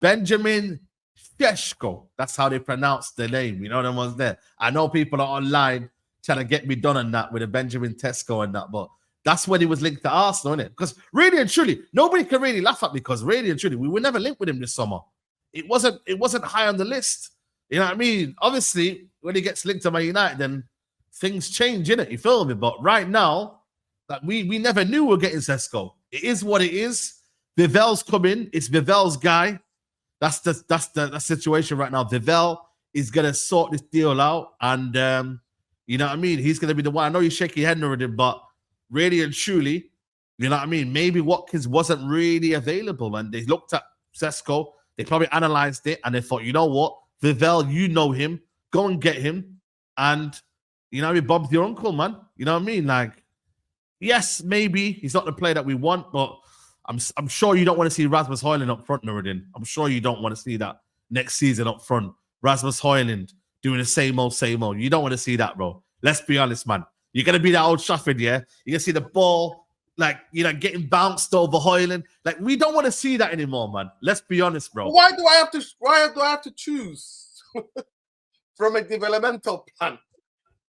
Benjamin Sesko. That's how they pronounce the name. You know the ones there. I know people are online trying to get me done on that with a Benjamin Tesco and that, but that's when he was linked to Arsenal, isn't it? Because really and truly, nobody can really laugh at me because really and truly, we were never linked with him this summer. It wasn't high on the list. You know what I mean? Obviously, when he gets linked to Man United, then things change, innit? You feel me? But right now, like we never knew we were getting Sesko. It is what it is. Vivel's coming. It's Vivel's guy. That's the situation right now. Vivel is gonna sort this deal out, and you know what I mean. He's gonna be the one. I know you're shaking your head already, but really and truly, you know what I mean. Maybe Watkins wasn't really available, and they looked at Sesko. They probably analyzed it, and they thought, you know what, Vivel, you know him. Go and get him, and you know what I mean. Bob's your uncle, man. You know what I mean. Like, yes, maybe he's not the player that we want, but I'm sure you don't want to see Rasmus Højlund up front, Nuruddin. I'm sure you don't want to see that next season up front. Rasmus Højlund doing the same old. You don't want to see that, bro. Let's be honest, man. You're going to be that old Trafford, yeah? You're going to see the ball, like, you know, getting bounced over Højlund. Like, we don't want to see that anymore, man. Let's be honest, bro. Why do I have to choose from a developmental plan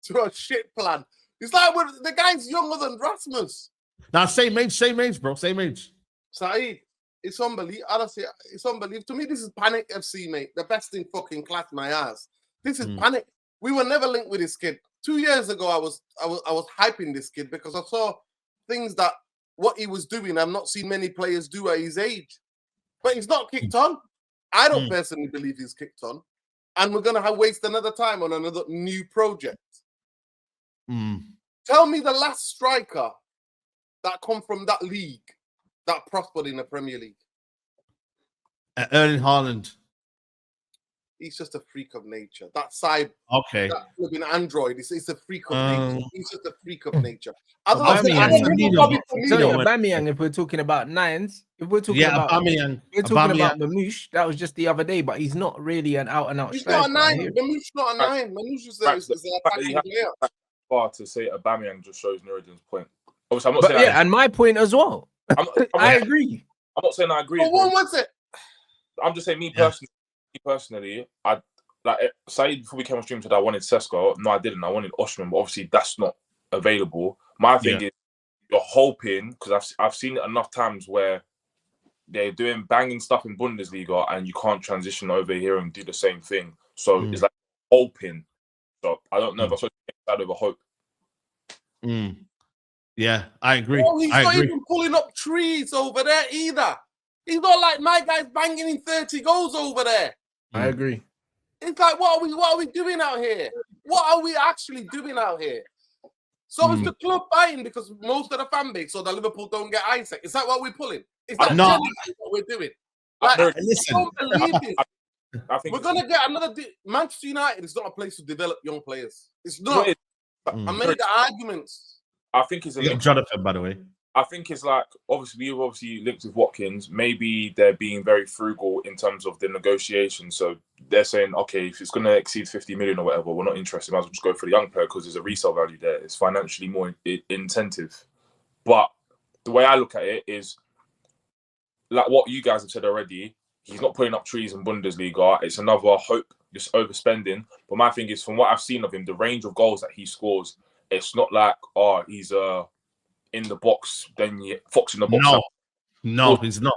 to a shit plan? It's like the guy's younger than Rasmus. Now, same age, bro. Same age. Saeed, it's unbelievable. Honestly, it's unbelievable. To me, this is Panic FC, mate. The best in fucking class, my ass. This is Panic. We were never linked with this kid. 2 years ago, I was hyping this kid because I saw things that what he was doing, I've not seen many players do at his age. But he's not kicked on. I don't personally believe he's kicked on. And we're going to waste another time on another new project. Tell me the last striker that come from that league that prospered in the Premier League. Erling Haaland. He's just a freak of nature. That side, that flipping android, it's a freak of nature. He's just a freak of nature. Aubameyang, if we're talking about nines, if we're talking about Mamouche, that was just the other day, but he's not really an out-and-out striker. He's not a nine. Mamouche's not a nine. Mamouche is an attacking player. Far to say Aubameyang just shows Nuruddin's point. Obviously, I'm not saying and my point as well. I agree. I'm not saying I agree. But what was it? I'm just saying, me personally, I like Saeed before we came on stream today. I wanted Sesko. No, I didn't. I wanted Osimhen, but obviously that's not available. My thing is, you're hoping, because I've seen it enough times where they're doing banging stuff in Bundesliga and you can't transition over here and do the same thing. So it's like hoping. So I don't know if I'm supposed to take that over hope. Yeah, I agree. Oh, he's not even pulling up trees over there either. He's not like my guy's banging in 30 goals over there. I agree. It's like, what are we doing out here? What are we actually doing out here? So is the club buying because most of the fan base so that Liverpool don't get Isaac? Is that what we're pulling? Is that what we're doing? Like, listen, I don't believe this. We're gonna get another. Manchester United is not a place to develop young players. It's not. I made the arguments. I think it's Jonathan, by the way. I think it's like we've obviously linked with Watkins. Maybe they're being very frugal in terms of the negotiation. So they're saying, okay, if it's going to exceed 50 million or whatever, we're not interested. Might as well just go for the young player because there's a resale value there. It's financially more incentive. But the way I look at it is like what you guys have said already. He's not putting up trees in Bundesliga. It's another hope, just overspending. But my thing is, from what I've seen of him, the range of goals that he scores, it's not like, he's in the box, then Fox in the box. No, he's not.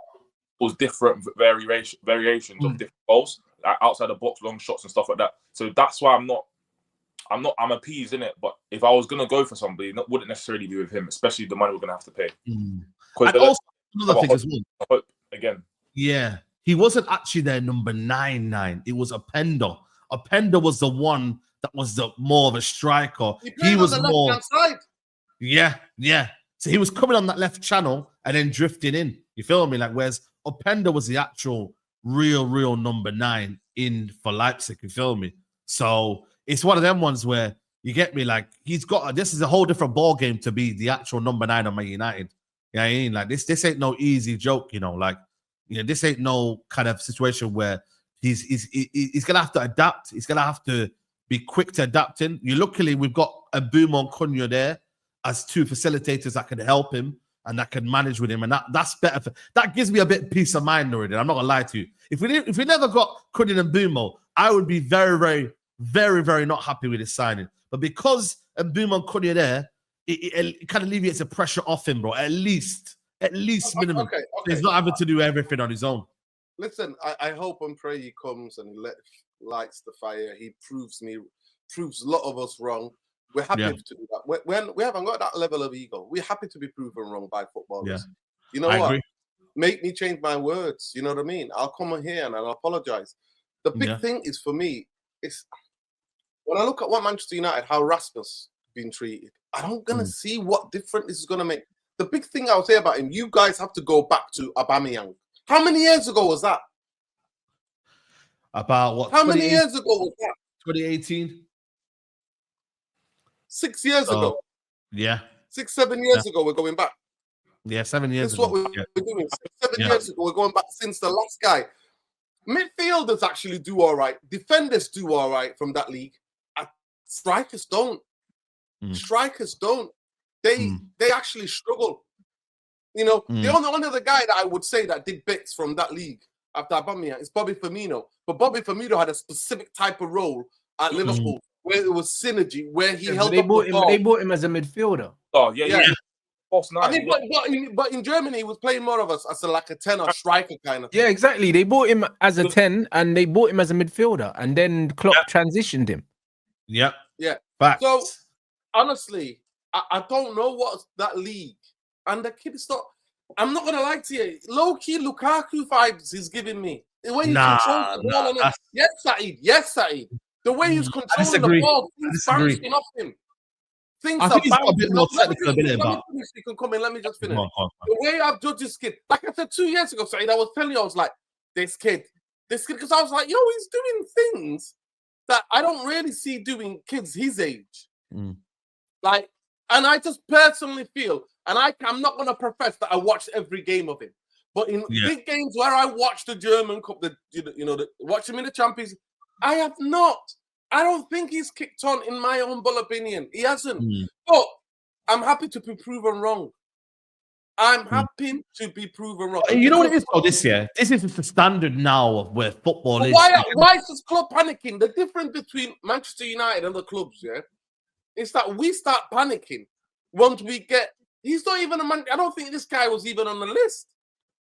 It was different variations of different goals, like outside the box, long shots and stuff like that. So that's why I'm appeased in it. But if I was gonna go for somebody, it wouldn't necessarily be with him, especially the money we're gonna have to pay. And also another thing as well. Hope again. Yeah, he wasn't actually their number 9. It was Openda. Openda was the one that was the more of a striker. He was more. Side. Yeah. So he was coming on that left channel and then drifting in. You feel me? Like, whereas Openda was the actual real number 9 in for Leipzig. You feel me? So it's one of them ones where you get me. Like, this is a whole different ball game to be the actual number 9 on Man United. You know what I mean? Like, this ain't no easy joke. You know, like, this ain't no kind of situation where he's gonna have to adapt. He's gonna have to be quick to adapting. Luckily, we've got a Boom on Cunha there as 2 facilitators that can help him. and that can manage with him, and that's better. That gives me a bit of peace of mind already. I'm not gonna lie to you. If we never got Cunning and Mbumo, I would be very, very, very, very not happy with his signing. But because Mbumo and Cunning are there, it kind of alleviates the pressure off him, bro. At least minimum. Okay. He's not having to do everything on his own. Listen, I hope and pray he comes and he lights the fire. He proves a lot of us wrong. We're happy to do that. We haven't got that level of ego. We're happy to be proven wrong by footballers. Yeah. You know I what? agree. Make me change my words. You know what I mean? I'll come on here and I'll apologize. The big thing is for me, is when I look at what Manchester United, how Rasmus been treated, I don't gonna see what difference this is gonna make. The big thing I'll say about him, you guys have to go back to Aubameyang. How many years ago was that? About what? How many years ago was that? 2018. 6 years ago. Yeah. 6-7 years ago, we're going back. Yeah, 7 years This is ago. what we're doing. 7 years ago, we're going back since the last guy. Midfielders actually do all right. Defenders do all right from that league. Strikers don't. Strikers don't. They actually struggle. You know, the only other guy that I would say that did bits from that league after Aubameyang is Bobby Firmino. But Bobby Firmino had a specific type of role at Liverpool where it was synergy, where he held up the ball. They bought him as a midfielder. Oh, yeah. I mean, but in Germany, he was playing more of us as like a 10 or striker kind of thing. Yeah, exactly. They bought him as a 10 and they bought him as a midfielder, and then Klopp transitioned him. Yep. Yeah. Facts. So, honestly, I don't know what that league, and the kid is not, I'm not going to lie to you, low-key Lukaku vibes he's giving me. The way he controls the ball. Yes, Saeed. The way he's controlling the ball, things bouncing off him. I think he's got a bit more technical ability about. You can come in. Let me just finish. The way I've judged this kid, like I said 2 years ago, Saeed, I was telling you, I was like, this kid, because I was like, he's doing things that I don't really see doing kids his age. Like, and I just personally feel, and I'm not going to profess that I watched every game of him, but in big games where I watched the German Cup, watch him in the Champions, I have not. I don't think he's kicked on, in my humble opinion. He hasn't. But I'm happy to be proven wrong. I'm happy to be proven wrong. You know what it is though this year? This is the standard now of where football is. Why is this club panicking? The difference between Manchester United and the clubs, is that we start panicking once we get. He's not even a man. I don't think this guy was even on the list.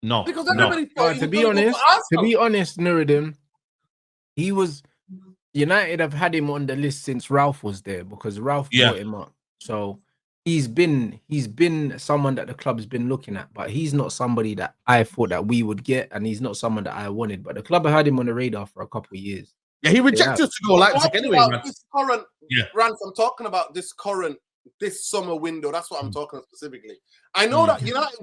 No, because everybody thought to be honest, Nuruddin, he was. United have had him on the list since Ralph was there, because Ralph brought him up. So he's been someone that the club's been looking at, but he's not somebody that I thought that we would get, and he's not someone that I wanted. But the club had him on the radar for a couple of years. Yeah, he rejected to go Leipzig anyway. I'm talking about this summer window. That's what I'm talking specifically. I know that United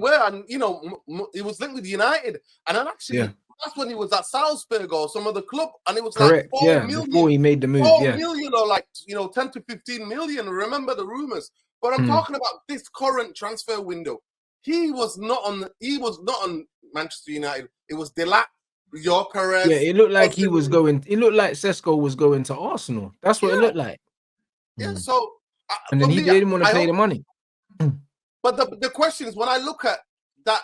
it was linked with United, and then actually that's when he was at Salzburg or some other club, and it was like 4 million before he made the move. 4 million or 10 to 15 million. Remember the rumors? But I'm talking about this current transfer window. He was not on Manchester United. It was Delac, Gyökeres. Yeah, it looked like he was going. It looked like Sesko was going to Arsenal. That's what it looked like. Yeah. So, and then he didn't want to pay the money. But the question is, when I look at that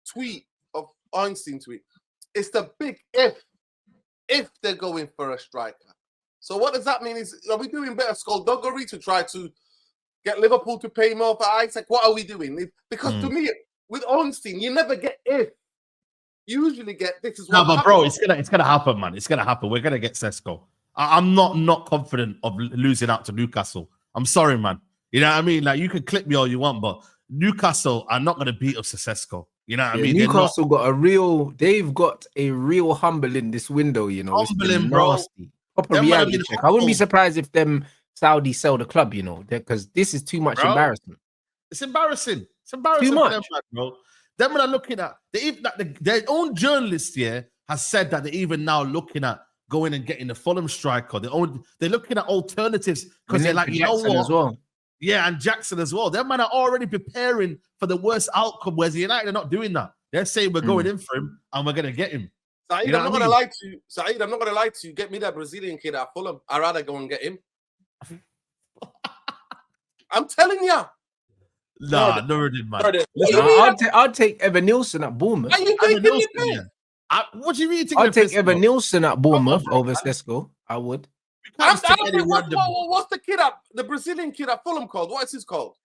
tweet of Einstein tweet, it's the big if they're going for a striker. So what does that mean? Are we doing better skullduggery to try to get Liverpool to pay more for Isaac? What are we doing? Because to me, with Einstein, you never get if. You usually get this is what. No, but bro, it's gonna happen, man. It's gonna happen. We're gonna get Sesko. I'm not confident of losing out to Newcastle. I'm sorry, man. You know what I mean? Like, you can clip me all you want, but Newcastle are not gonna beat us to Sesko. You know what I mean? Newcastle they've got a real humbling this window, Humbling, bro. Proper reality check. I wouldn't be surprised if them Saudis sell the club, because this is too much embarrassment. It's embarrassing. It's embarrassing too much. For them, bro. Them when I'm looking at their own journalist here has said that they're even now looking at going and getting the Fulham striker. They're looking at alternatives because they're like, what? As well. Yeah, and Jackson as well. Them man are already preparing for the worst outcome, whereas the United are not doing that. They're saying we're going in for him and we're gonna get him. Saeed, I'm not gonna lie to you. Saeed, I'm not gonna lie to you. Get me that Brazilian kid at Fulham. I'd rather go and get him. I'm telling you. Nah, Nuruddin, man. Listen, I'll take Evan Nielsen at Bournemouth. Are you taking me piss? What do you mean? I'll take Evan Nielsen at Bournemouth over Sesko. I would. What's the kid at the Brazilian kid at Fulham called? What is his called?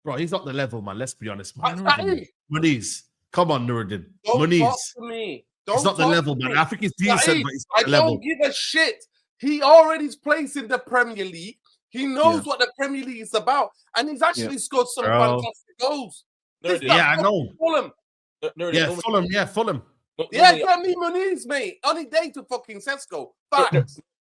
Bro, he's not the level, man. Let's be honest, man. Hey. Muniz. Come on, Nuruddin. Don't Muniz. talk to me. It's not the level, man. I think he's decent, but he's not the level. I don't give a shit. He already plays in the Premier League. He knows what the Premier League is about, and he's actually scored some fantastic goals. Yeah, I know. Fulham. Fulham. Yeah, get me Muniz, mate. Only day to fucking Sesko. Facts.